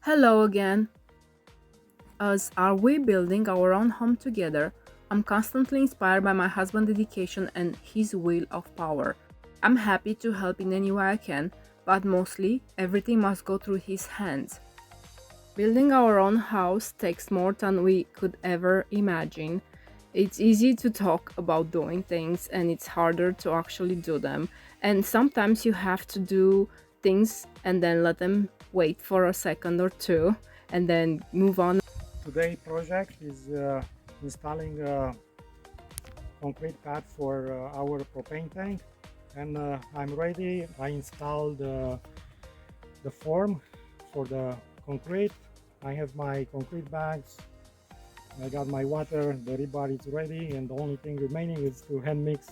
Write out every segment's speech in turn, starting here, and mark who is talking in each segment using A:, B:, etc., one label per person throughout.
A: Hello again. As are we building our own home together, I'm constantly inspired by my husband's dedication and his will of power. I'm happy to help in any way I can, but mostly everything must go through his hands. Building our own house takes more than we could ever imagine. It's easy to talk about doing things and it's harder to actually do them. And sometimes you have to do things and then let them wait for a second or two and then move on.
B: Today project is installing a concrete pad for our propane tank, and I'm ready. I installed the form for the concrete. I have my concrete bags, I got my water, the rebar is ready, and the only thing remaining is to hand mix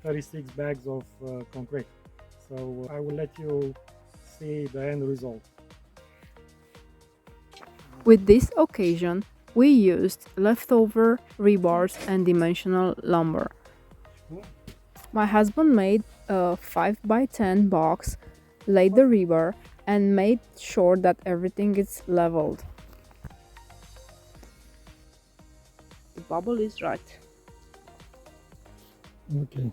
B: 36 bags of concrete. So I will let you see the end result.
A: With this occasion, we used leftover rebars and dimensional lumber. My husband made a 5x10 box, laid the rebar, and made sure that everything is leveled. The bubble is right.
B: Okay.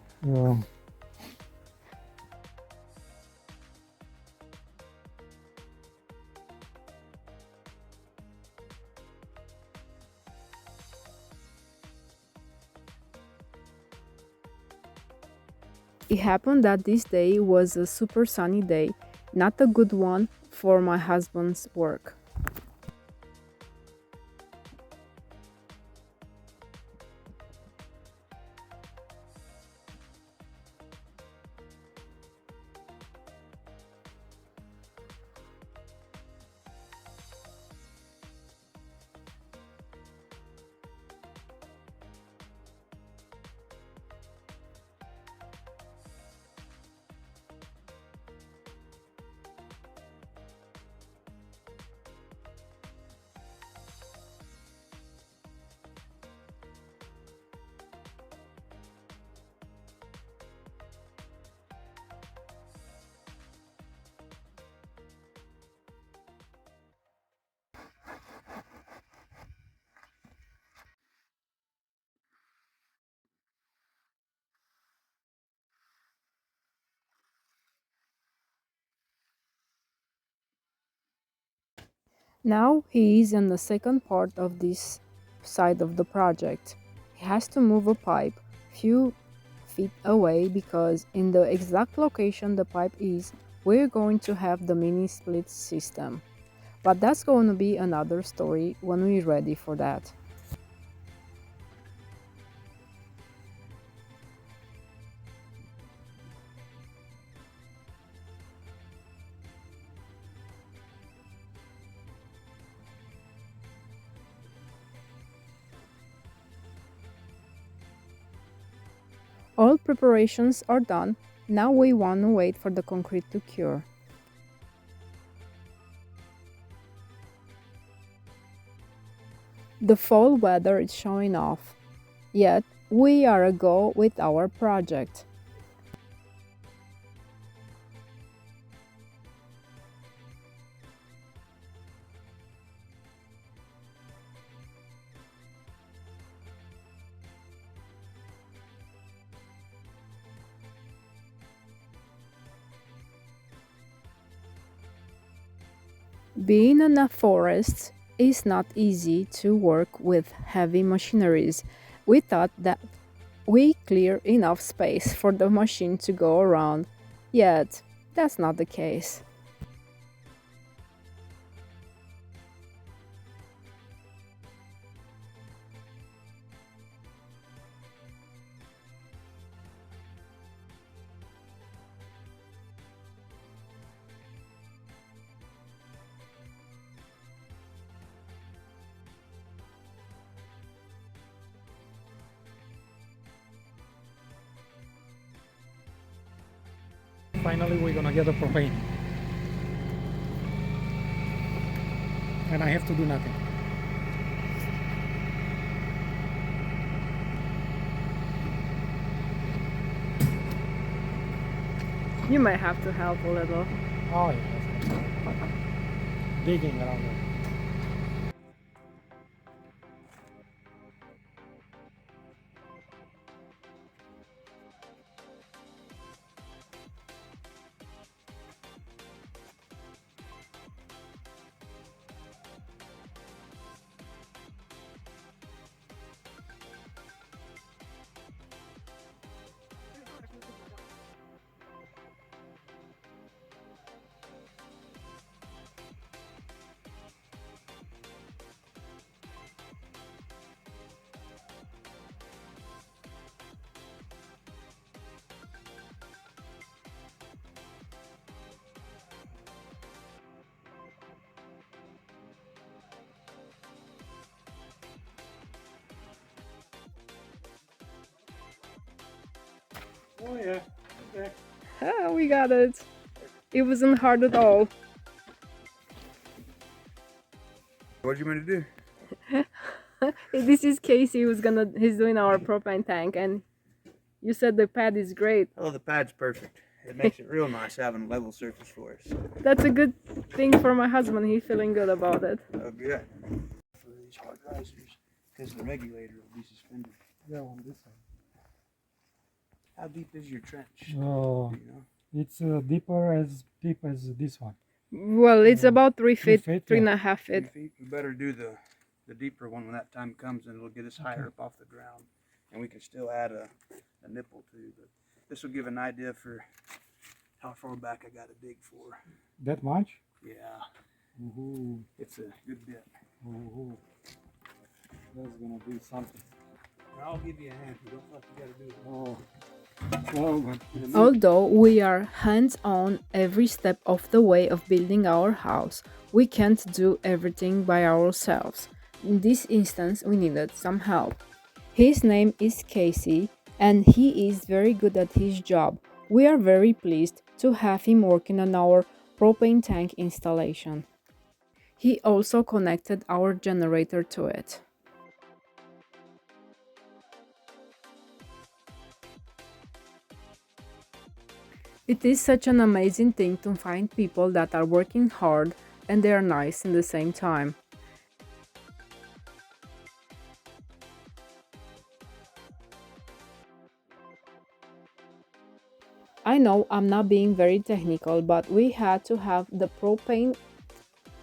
A: It happened that this day was a super sunny day, not a good one for my husband's work. Now he is in the second part of this side of the project. He has to move a pipe few feet away because in the exact location the pipe is, we're going to have the mini split system. But that's going to be another story when we're ready for that. All preparations are done. Now we want to wait for the concrete to cure. The fall weather is showing off, yet we are a go with our project. Being in a forest is not easy to work with heavy machineries. We thought that we clear enough space for the machine to go around, yet that's not the case.
B: Finally, we're gonna get the propane, and I have to do nothing.
A: You might have to help a little.
B: Oh yes, digging around there. Oh yeah. Okay.
A: Ah, we got it. It wasn't hard at all.
C: What do you want to do?
A: This is Casey he's doing our propane tank, and you said the pad is great.
C: Oh, the pad's perfect. It makes it real nice having a level surface for us.
A: That's a good thing for my husband. He's feeling good about it.
C: Oh, good. For these hard risers, because the regulator will be suspended.
B: Yeah, on this side.
C: How deep is your trench?
B: Oh,
C: Do you know?
B: it's deep as this one.
A: Well, it's about 3 feet,
B: 3 feet,
A: three
B: yeah.
A: and a half
C: 3
A: feet.
C: feet. We better do the deeper one when that time comes, and it'll get us higher up off the ground, and we can still add a nipple too. But this will give an idea for how far back I got to dig for.
B: That much?
C: Yeah,
B: Ooh,
C: it's a good bit.
B: ooh. That's gonna be something.
C: I'll give you a hand. You don't think you got to do it.
B: Oh, oh, but
A: Although we are hands on every step of the way of building our house, we can't do everything by ourselves. In this instance, we needed some help. His name is Casey, and he is very good at his job. We are very pleased to have him working on our propane tank installation. He also connected our generator to it. It is such an amazing thing to find people that are working hard and they are nice in the same time. I know I'm not being very technical, but we had to have the propane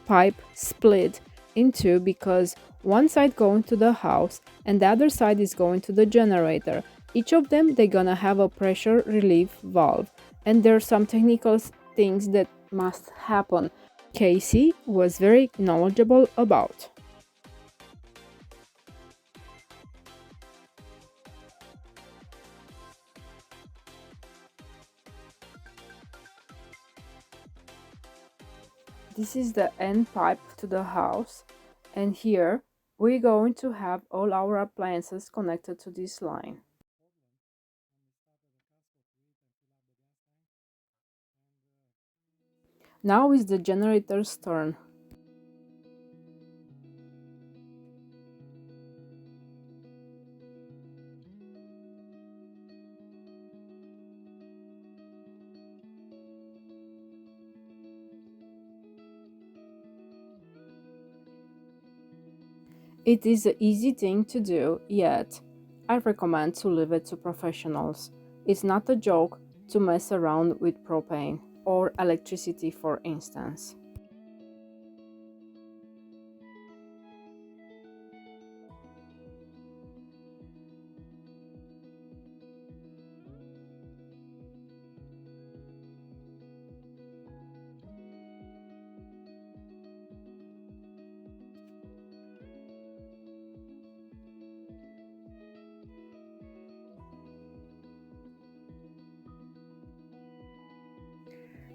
A: pipe split in two because one side going to the house and the other side is going to the generator. Each of them they're gonna have a pressure relief valve, and there are some technical things that must happen. Casey was very knowledgeable about. This is the end pipe to the house, and here we're going to have all our appliances connected to this line. Now is the generator's turn. It is an easy thing to do, yet I recommend to leave it to professionals. It's not a joke to mess around with propane or electricity, for instance.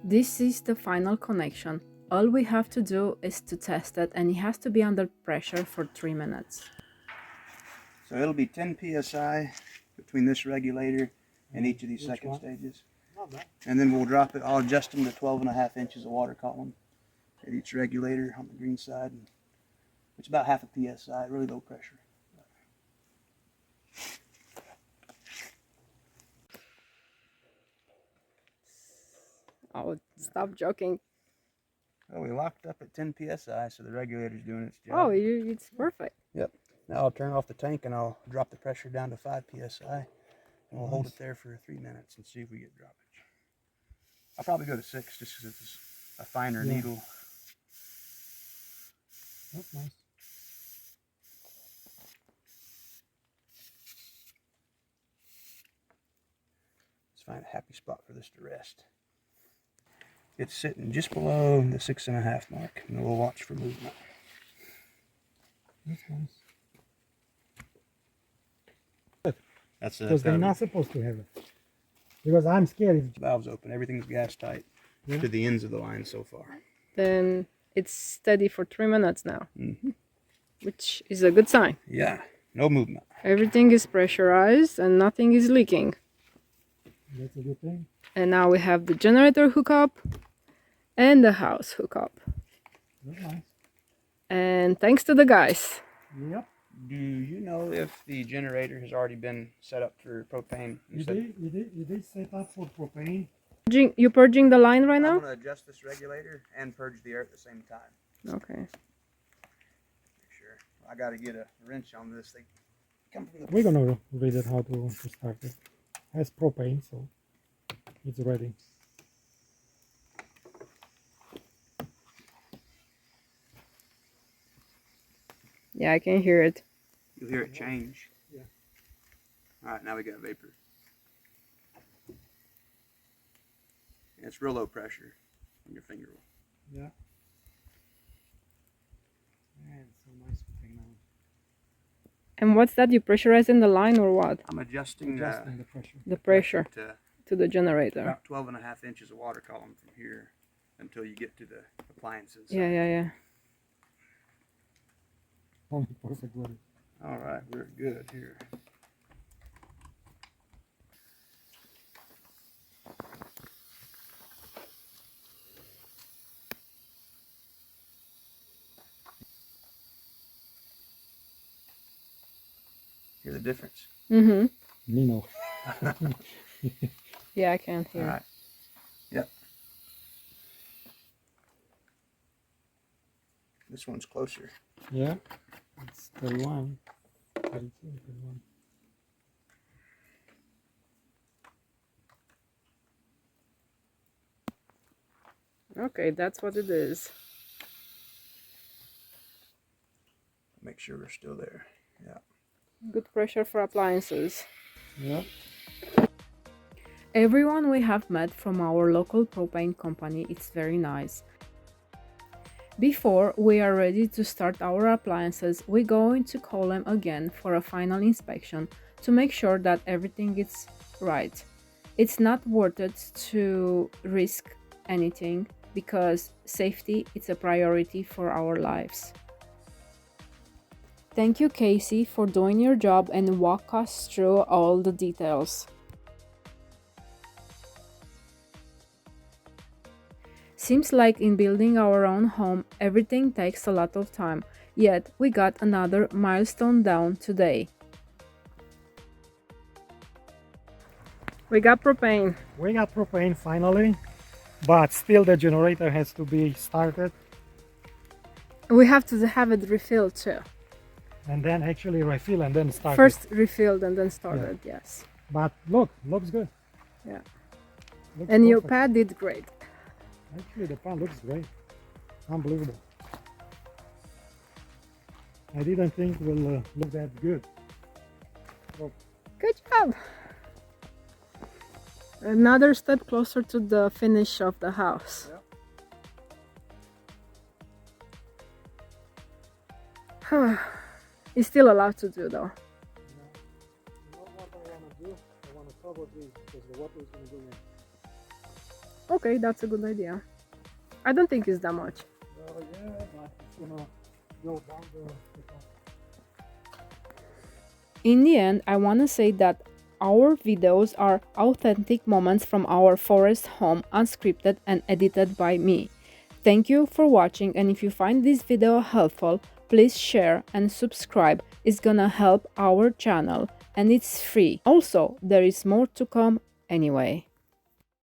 A: This is the final connection. All we have to do is to test it, and it has to be under pressure for 3 minutes.
C: So it'll be 10 psi between this regulator and each of these
B: Which
C: second
B: one?
C: stages.
B: not bad.
C: And then we'll drop it. I'll adjust them to 12.5 inches of water column at each regulator on the green side. It's about half a psi, really low pressure.
A: Oh, stop joking.
C: Well, we locked up at 10 psi, so the regulator's doing its
A: Oh,
C: job.
A: it's perfect.
C: Yep. Now I'll turn off the tank and I'll drop the pressure down to 5 psi, and we'll hold it there for 3 minutes and see if we get droppage. I'll probably go to 6 just because it's a finer needle.
B: That's nice.
C: Let's find a happy spot for this to rest. It's sitting just below the 6.5 mark, and we'll watch for movement.
B: That's nice.
C: That's
B: Because they're not supposed to have it. Because I'm scared if
C: the valve's open. Everything's gas tight to the ends of the line so far.
A: Then it's steady for 3 minutes now,
C: Mm-hmm.
A: which is a good sign.
C: Yeah, no movement.
A: Everything is pressurized and nothing is leaking.
B: that's a good thing.
A: And now we have the generator hookup and the house hookup.
B: That's nice.
A: And thanks to the guys.
B: Yep.
C: Do you know if the generator has already been set up for propane?
B: It is set up for propane.
A: You purging the line right
C: I'm
A: now?
C: going to adjust this regulator and purge the air at the same time.
A: Okay.
C: Make sure. I got to get a wrench on this. They come from the...
B: We're gonna read it how to start it. It has propane, so it's ready.
A: Yeah, I can hear it.
C: You'll hear it change.
B: Yeah.
C: All right, now we got vapor. It's real low pressure on your finger.
B: Yeah. Man, it's so nice thing now.
A: And what's that? You pressurizing the line or what?
C: I'm adjusting
B: Adjusting the pressure.
A: The pressure
C: to
A: the generator.
C: about 12.5 inches of water column from here until you get to the appliances.
A: Yeah.
B: Only perfect weather.
C: All right, we're good here. Hear the difference?
A: Mm-hmm.
B: Me no.
A: Yeah, I can
C: All
A: hear.
C: right. Yep. This one's closer.
B: Yeah. It's 31. 32, 31.
A: Okay, that's what it is.
C: Make sure we're still there. Yeah.
A: Good pressure for appliances.
B: Yeah.
A: Everyone we have met from our local propane company, it's very nice. Before we are ready to start our appliances, we're going to call them again for a final inspection to make sure that everything is right. It's not worth it to risk anything because safety is a priority for our lives. Thank you, Casey, for doing your job and walk us through all the details. Seems like in building our own home, everything takes a lot of time, yet we got another milestone down today. We got propane.
B: We got propane finally, but still the generator has to be started
A: We have to have it refilled too.
B: and then actually refill and then start.
A: First refilled and then started, yes.
B: But look, looks good.
A: Yeah.
B: Looks
A: And your
B: perfect.
A: pad did great.
B: Actually, the pan looks great. Unbelievable. I didn't think it will look that good. Look,
A: Good job. Another step closer to the finish of the house. It's still a lot to do though.
B: you know what I want to do? I want to cover this because the water is going to go in.
A: Okay, that's a good idea. I don't think it's that much.
B: Yeah, but it's going to go down the top.
A: In the end, I want to say that our videos are authentic moments from our forest home, unscripted and edited by me. Thank you for watching, and if you find this video helpful, please share and subscribe. It's gonna help our channel and it's free. Also, there is more to come anyway.